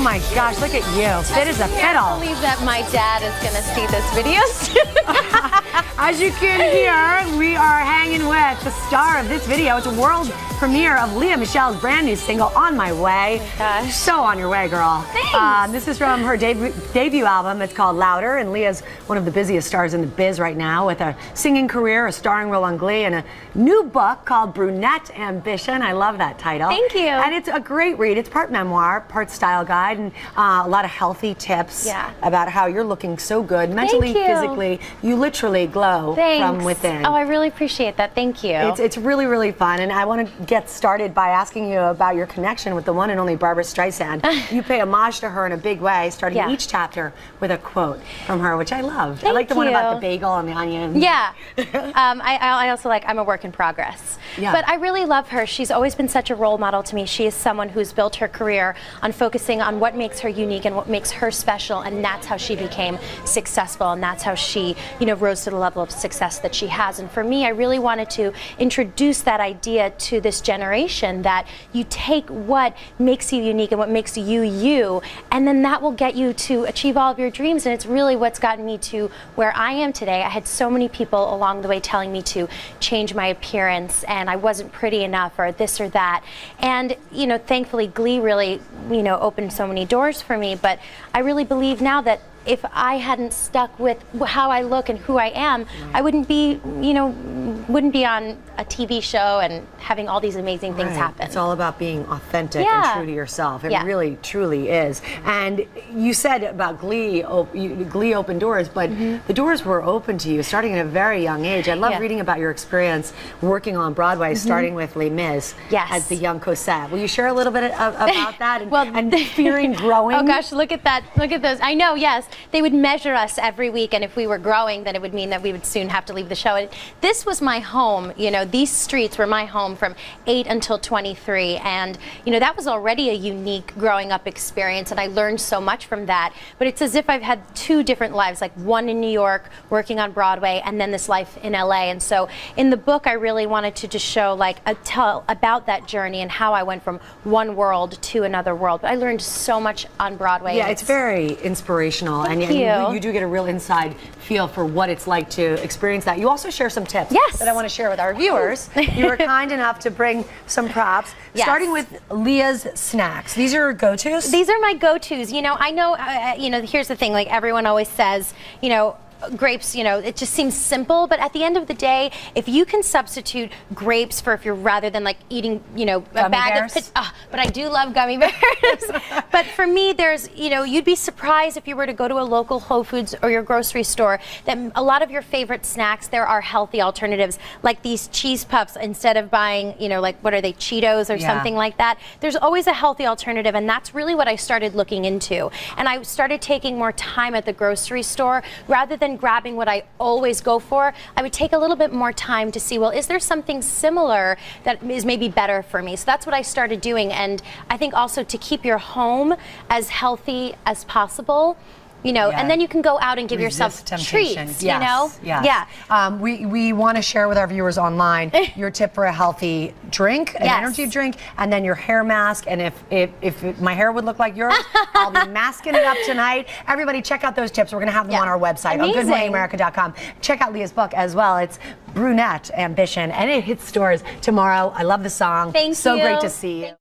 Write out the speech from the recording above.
my gosh, look at you. Fit as a fiddle. I can't believe that my dad is going to see this video soon. As you can hear, we are hanging with the star of this video. It's a world premiere of Lea Michele's brand new single, On My Way. Oh my gosh. So on your way, girl. Thanks. This is from her debut album. It's called Louder, and Lea's one of the busiest stars in the biz right now with a singing career, a starring role on Glee, and a new book called Brunette Ambition. I love that title. Thank you. And it's a great read. It's part memoir, part style guide, and a lot of healthy tips about how you're looking so good, mentally, physically. You literally glow from within. Oh, I really appreciate that. Thank you. It's really, really fun, and I want to get started by asking you about your connection with the one and only Barbra Streisand. You pay homage to her in a big way, starting each chapter with a quote from her, which I love. I like the one about the bagel and the onion. Yeah. I also like I'm a work in progress. Yeah. But I really love her. She's always been such a role model to me. She is someone who's built her career on focusing on what makes her unique and what makes her special, and that's how she became successful, and that's how she, rose to the level of success that she has. And for me, I really wanted to introduce that idea to this generation that you take what makes you unique and what makes you you, and then that will get you to achieve all of your dreams. And it's really what's gotten me to where I am today. I had so many people along the way telling me to change my appearance and I wasn't pretty enough or this or that. And thankfully Glee really opened so many doors for me. But I really believe now that if I hadn't stuck with how I look and who I am, I wouldn't be, wouldn't be on a TV show and having all these amazing things happen. It's all about being authentic and true to yourself. It really, truly is. And you said about Glee, Glee opened doors, but the doors were open to you starting at a very young age. I love reading about your experience working on Broadway, starting with Les Mis as the young Cosette. Will you share a little bit about that and fearing growing? Oh gosh, look at that. Look at those. I know, yes. They would measure us every week, and if we were growing, then it would mean that we would soon have to leave the show. And this was my home. These streets were my home from 8 until 23, and that was already a unique growing up experience, and I learned so much from that. But it's as if I've had two different lives, like one in New York working on Broadway, and then this life in LA. And so in the book, I really wanted to just show, tell about that journey and how I went from one world to another world. But I learned so much on Broadway. Yeah, it's very inspirational. And you do get a real inside feel for what it's like to experience that. You also share some tips that I want to share with our viewers. You were kind enough to bring some props, starting with Lea's snacks. These are go-tos? These are my go-tos. I know, here's the thing, everyone always says, grapes, it just seems simple, but at the end of the day, if you can substitute grapes for, if you're rather than eating, a bag of, but I do love gummy bears. But for me, there's, you'd be surprised if you were to go to a local Whole Foods or your grocery store that a lot of your favorite snacks, there are healthy alternatives, like these cheese puffs. Instead of buying, what are they, Cheetos or something like that, there's always a healthy alternative, and that's really what I started looking into. And I started taking more time at the grocery store rather than grabbing what I always go for. I would take a little bit more time to see, well, is there something similar that is maybe better for me? So that's what I started doing. And I think also to keep your home as healthy as possible, and then you can go out and give yourself treats, we want to share with our viewers online your tip for a healthy drink, an energy drink, and then your hair mask. And if my hair would look like yours, I'll be masking it up tonight. Everybody check out those tips. We're going to have them on our website, on goodmorningamerica.com. Check out Lea's book as well. It's Brunette Ambition, and it hits stores tomorrow. I love the song. Thank you. So great to see you.